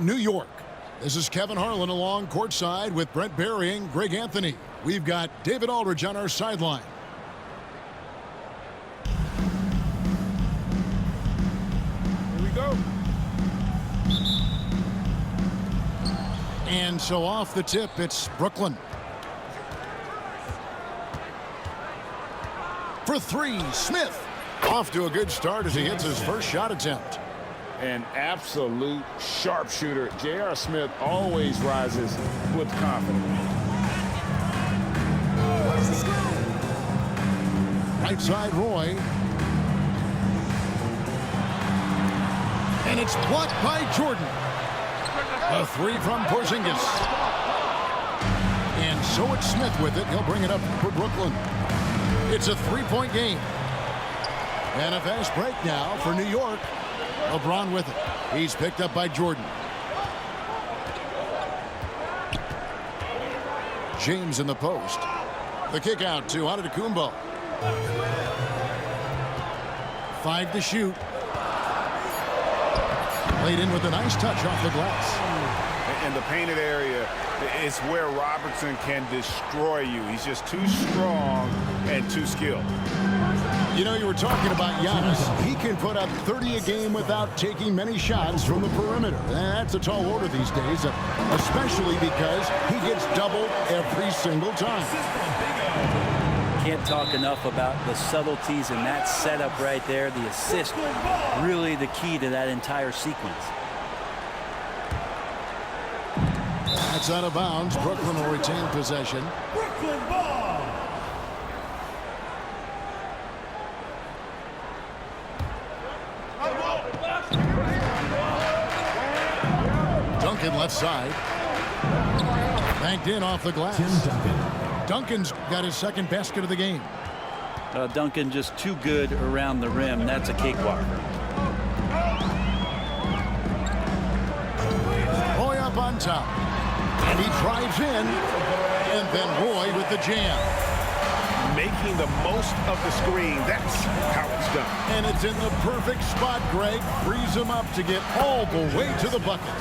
New York. This is Kevin Harlan along courtside with Brent Barry and Greg Anthony. We've got David Aldridge on our sideline. Here we go. And so off the tip, it's Brooklyn. For three, Smith. Off to a good start as he hits his first shot attempt. An absolute sharpshooter. J.R. Smith always rises with confidence. Right side, Roy. And it's blocked by Jordan. A three from Porzingis. And so it's Smith with it. He'll bring it up for Brooklyn. It's a three-point game. And a fast break now for New York. LeBron with it. He's picked up by Jordan. James in the post. The kick out to Antetokounmpo. 5 to shoot. Laid in with a nice touch off the glass. In the painted area is where Robertson can destroy you. He's just too strong and too skilled. You know, you were talking about Giannis. He can put up 30 a game without taking many shots from the perimeter. That's a tall order these days, especially because he gets doubled every single time. Can't talk enough about the subtleties in that setup right there. The assist, really the key to that entire sequence. That's out of bounds. Brooklyn will retain possession. Brooklyn ball. Duncan left side. Banked in off the glass. Tim Duncan. Duncan's got his second basket of the game. Duncan just too good around the rim. That's a cakewalk. Roy up on top. And he drives in. And then Roy with the jam. Making the most of the screen. That's how it's done. And it's in the perfect spot, Greg. Frees him up to get all the way to the bucket.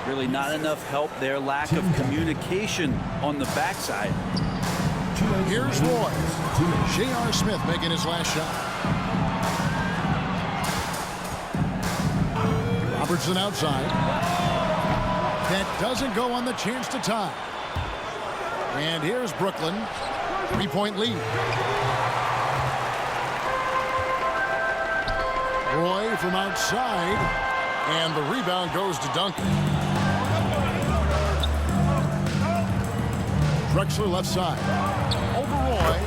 Really not enough help there. Lack of communication on the backside. Here's Roy. J.R. Smith making his last shot. Robertson outside. That doesn't go on the chance to tie. And here's Brooklyn. 3-point lead. Roy from outside. And the rebound goes to Duncan. Drexler left side. Over Roy.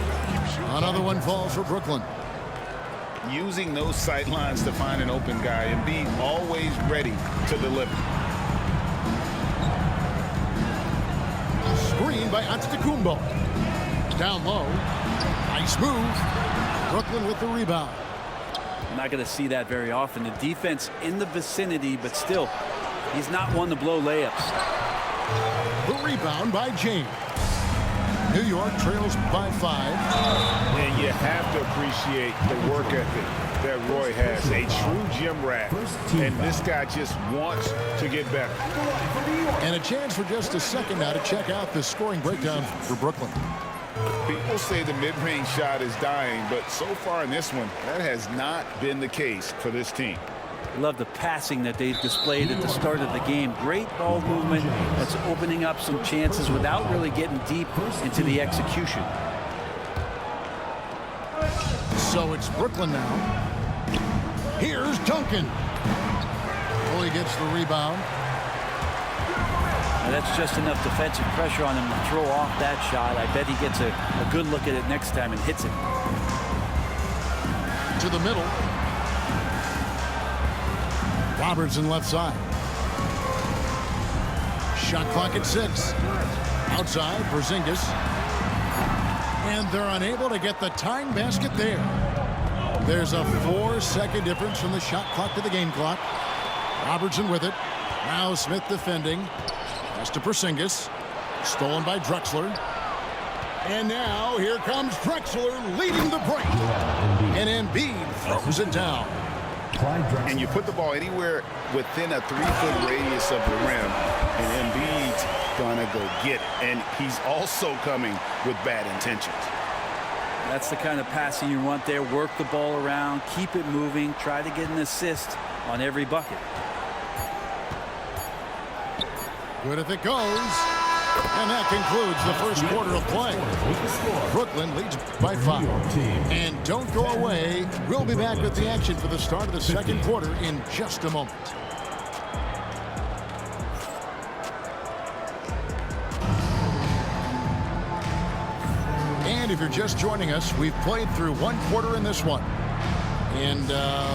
Another one falls for Brooklyn. Using those sight lines to find an open guy and being always ready to deliver. Screen by Antetokounmpo. Down low. Nice move. Brooklyn with the rebound. I'm not going to see that very often. The defense in the vicinity, but still, he's not one to blow layups. The rebound by James. New York trails by 5. And you have to appreciate the work ethic that Roy has. A true gym rat. And this guy just wants to get better. And a chance for just a second now to check out the scoring breakdown for Brooklyn. People say the mid-range shot is dying, but so far in this one, that has not been the case for this team. I love the passing that they've displayed at the start of the game. Great ball movement that's opening up some chances without really getting deep into the execution. So it's Brooklyn now. Here's Duncan. Oh, he gets the rebound. Now that's just enough defensive pressure on him to throw off that shot. I bet he gets a good look at it next time and hits it. To the middle. Robertson left side. Shot clock at 6. Outside, Porzingis. And they're unable to get the tying basket there. There's a 4-second difference from the shot clock to the game clock. Robertson with it. Now Smith defending. Pass to Porzingis. Stolen by Drexler. And now here comes Drexler leading the break. And Embiid throws it down. And you put the ball anywhere within a 3-foot radius of the rim, and Embiid's gonna go get it. And he's also coming with bad intentions. That's the kind of passing you want there. Work the ball around, keep it moving, try to get an assist on every bucket. Good if it goes. And that concludes the first quarter of play. Brooklyn leads by 5. And don't go away. We'll be back with the action for the start of the second quarter in just a moment. And if you're just joining us, we've played through one quarter in this one. And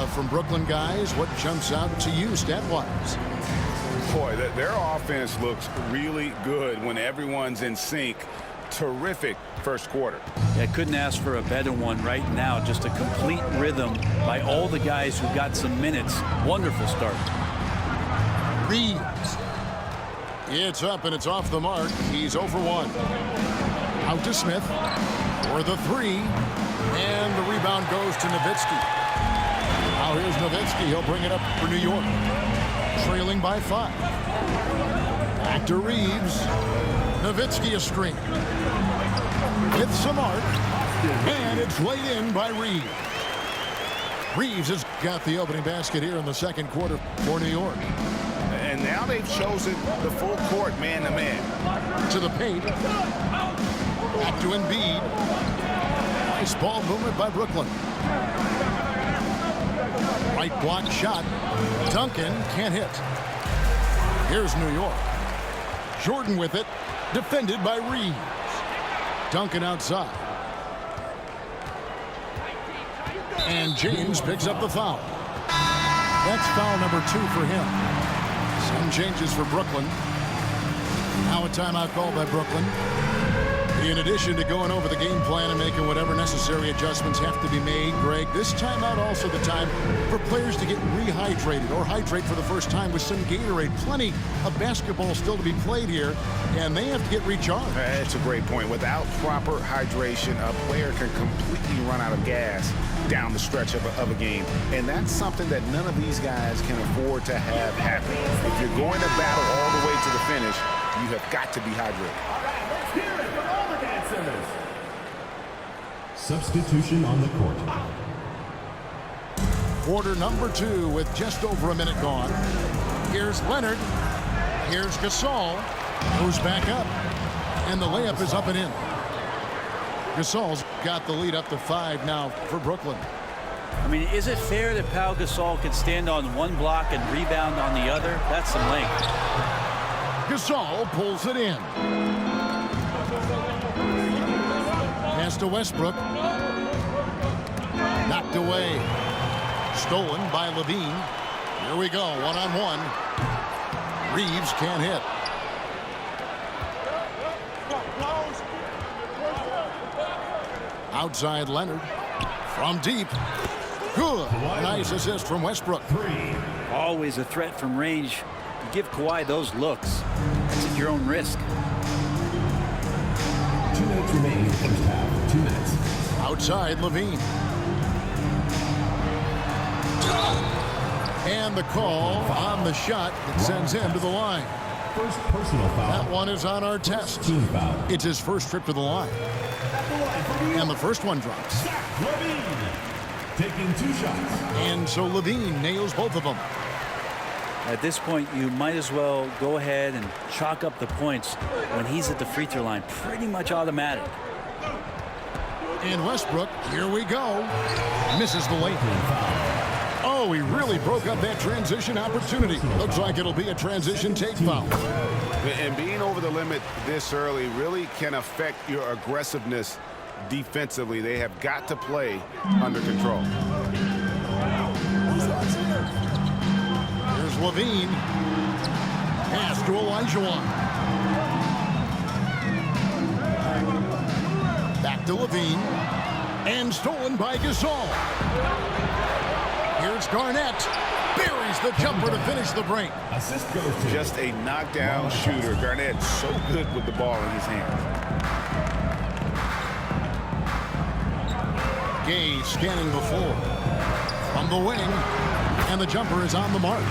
from Brooklyn guys, what jumps out to you stat-wise? Boy, their offense looks really good when everyone's in sync. Terrific first quarter. I couldn't ask for a better one right now. Just a complete rhythm by all the guys who got some minutes. Wonderful start. Reeves. It's up and it's off the mark. He's 0 for 1. Out to Smith for the 3. And the rebound goes to Nowitzki. Now here's Nowitzki. He'll bring it up for New York. Trailing by 5. Back to Reeves. Nowitzki a screen. With some arc. And it's laid in by Reeves. Reeves has got the opening basket here in the second quarter for New York. And now they've chosen the full court man-to-man. To the paint. Back to Embiid. Nice ball movement by Brooklyn. Right block shot. Duncan can't hit. Here's New York. Jordan with it. Defended by Reeves. Duncan outside. And James picks up the foul. That's foul number 2 for him. Some changes for Brooklyn. Now a timeout called by Brooklyn. In addition to going over the game plan and making whatever necessary adjustments have to be made, Greg, this timeout also the time for players to get rehydrated or hydrate for the first time with some Gatorade. Plenty of basketball still to be played here, and they have to get recharged. That's a great point. Without proper hydration, a player can completely run out of gas down the stretch of a game. And that's something that none of these guys can afford to have happen. If you're going to battle all the way to the finish, you have got to be hydrated. Substitution on the court. Quarter number 2 with just over a minute gone. Here's Leonard. Here's Gasol. Goes back up. And the layup is up and in. Gasol's got the lead up to 5 now for Brooklyn. I mean, is it fair that Pau Gasol can stand on one block and rebound on the other? That's some length. Gasol pulls it in. Pass to Westbrook. Knocked away. Stolen by Levine. Here we go, one-on-one. Reeves can't hit. Outside Leonard. From deep. Good. Nice assist from Westbrook. Always a threat from range. You give Kawhi those looks. It's at your own risk. 2 minutes remaining in the first half. 2 minutes. Outside Levine. And the call on the shot that sends him to the line. First personal foul. That one is on our test. Team foul. It's his first trip to the line. And the first one drops. Levine taking 2 shots. And so Levine nails both of them. At this point, you might as well go ahead and chalk up the points when he's at the free throw line. Pretty much automatic. And Westbrook, here we go. Misses the layup. Oh, he really broke up that transition opportunity. Looks like it'll be a transition take foul. And being over the limit this early really can affect your aggressiveness defensively. They have got to play under control. Here's Levine. Pass to Olajuwon. Back to Levine. And stolen by Gasol. Here's Garnett. Buries the jumper to finish the break. Assist goes to Just a knockdown shooter. Garnett so good with the ball in his hands. Gay scanning the floor. From the wing. And the jumper is on the mark.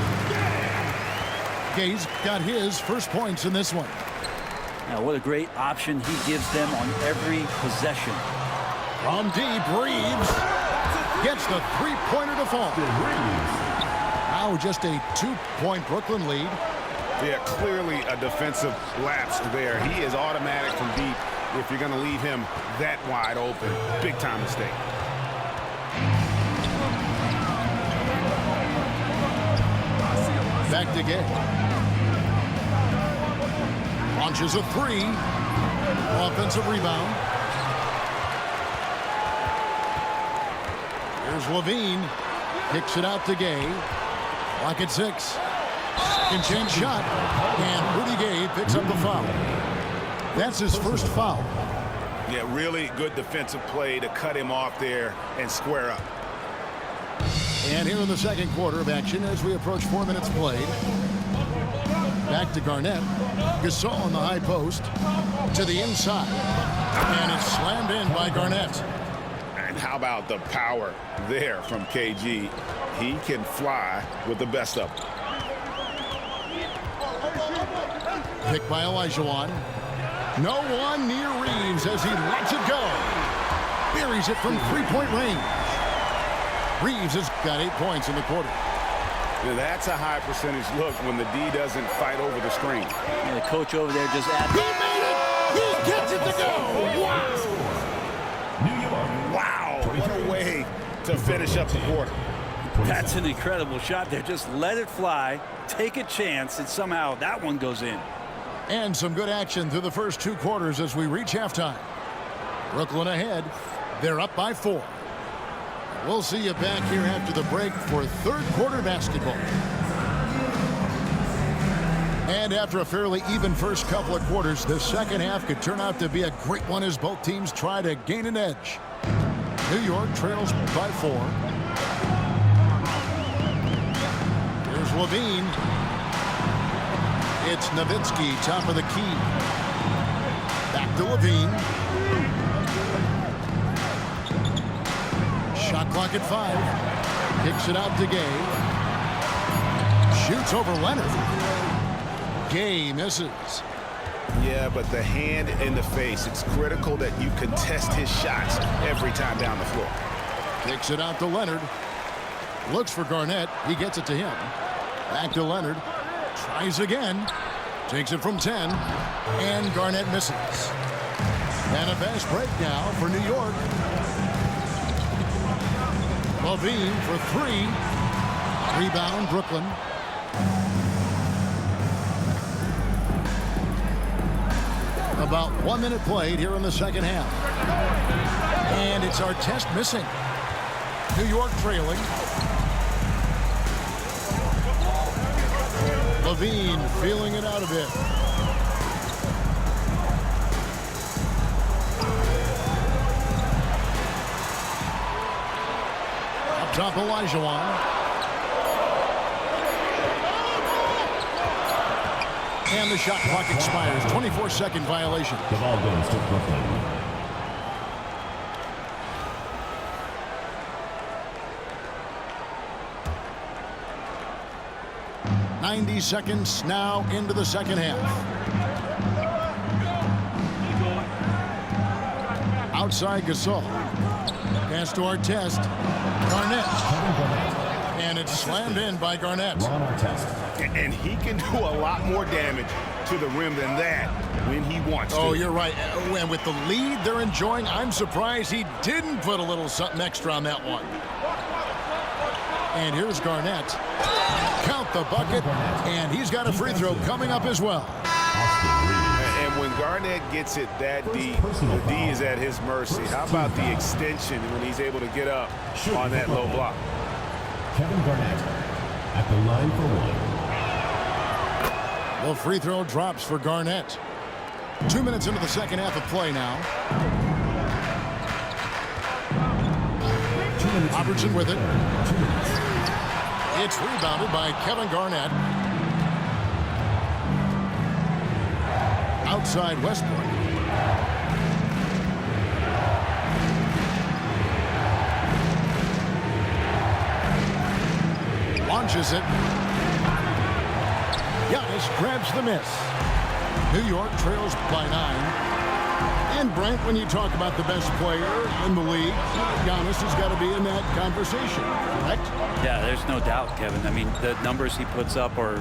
Gay's got his first points in this one. Now, what a great option he gives them on every possession. From deep, Reeves gets the three-pointer to fall. Now just a 2-point Brooklyn lead. Yeah, clearly a defensive lapse there. He is automatic from deep if you're going to leave him that wide open. Big-time mistake. Back to Gay. Launches a three. Offensive rebound. Here's Levine. Kicks it out to Gay. Clock at 6. Second chance shot. And Rudy Gay picks up the foul. That's his first foul. Yeah, really good defensive play to cut him off there and square up. And here in the second quarter of action as we approach 4 minutes played. Back to Garnett. Gasol on the high post. To the inside. And it's slammed in by Garnett. And how about the power there from KG? He can fly with the best of them. Picked by Olajuwon. No one near Reeves as he lets it go. Buries it from three-point range. Reeves has got 8 points in the quarter. Now that's a high percentage look when the D doesn't fight over the screen. And the coach over there just added. He made it! He gets it to go! Wow! New York. Wow! What a way to finish up the quarter. That's an incredible shot there. Just let it fly, take a chance, and somehow that one goes in. And some good action through the first 2 quarters as we reach halftime. Brooklyn ahead. They're up by 4. We'll see you back here after the break for third quarter basketball. And after a fairly even first couple of quarters, the second half could turn out to be a great one as both teams try to gain an edge. New York trails by 4. Here's Levine. It's Nowitzki, top of the key. Back to Levine. Shot clock at 5. Kicks it out to Gay. Shoots over Leonard. Gay misses. Yeah, but the hand in the face, it's critical that you contest his shots every time down the floor. Kicks it out to Leonard. Looks for Garnett. He gets it to him. Back to Leonard. Tries again. Takes it from 10. And Garnett misses. And a fast break now for New York. Levine for 3. Rebound, Brooklyn. About 1 minute played here in the second half. And it's Artest missing. New York trailing. Levine feeling it out a bit. Up top, Olajuwon. And the shot clock expires. 24-second violation. The ball goes to Brooklyn. .90 seconds now into the second half. Outside Gasol. Pass to Artest. Garnett. And it's slammed in by Garnett. And he can do a lot more damage to the rim than that when he wants to. Oh, you're right. And with the lead they're enjoying, I'm surprised he didn't put a little something extra on that one. And here's Garnett. Count the bucket. And he's got a free throw coming up as well. And when Garnett gets it that deep, the D is at his mercy. How about the extension when he's able to get up on that low block? Kevin Garnett at the line for 1. The free throw drops for Garnett. 2 minutes into the second half of play now. Robertson with it. It's rebounded by Kevin Garnett. Outside Westbrook. Launches it. Giannis grabs the miss. New York trails by 9. And Brent, when you talk about the best player in the league, Giannis has got to be in that conversation, correct? Yeah, there's no doubt, Kevin. I mean, the numbers he puts up are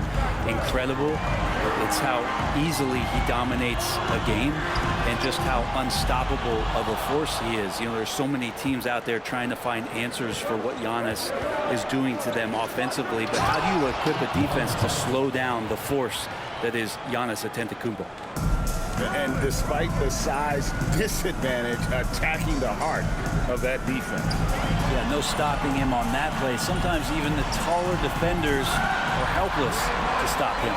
incredible. It's how easily he dominates a game and just how unstoppable of a force he is. You know, there's so many teams out there trying to find answers for what Giannis is doing to them offensively. But how do you equip a defense to slow down the force that is Giannis Antetokounmpo? And despite the size disadvantage, attacking the heart of that defense. Yeah, no stopping him on that play. Sometimes even the taller defenders are helpless to stop him.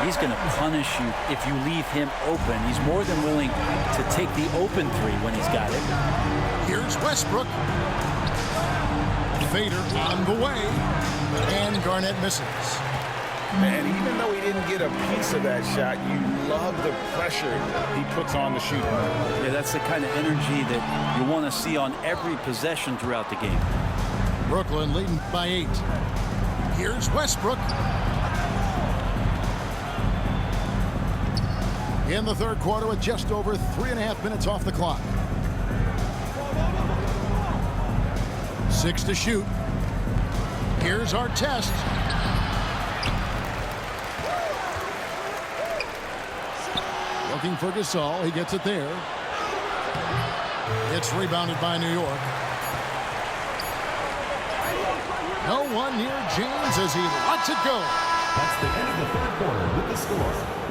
He's going to punish you if you leave him open. He's more than willing to take the open three when he's got it. Here's Westbrook. Fader on the way. And Garnett misses. And even though he didn't get a piece of that shot, you love the pressure he puts on the shooter. Yeah, that's the kind of energy that you want to see on every possession throughout the game. Brooklyn leading by 8. Here's Westbrook. In the third quarter with just over 3.5 minutes off the clock. 6 to shoot. Here's our test. Looking for Gasol. He gets it there. It's rebounded by New York. No one near James as he lets it go. That's the end of the third quarter with the score.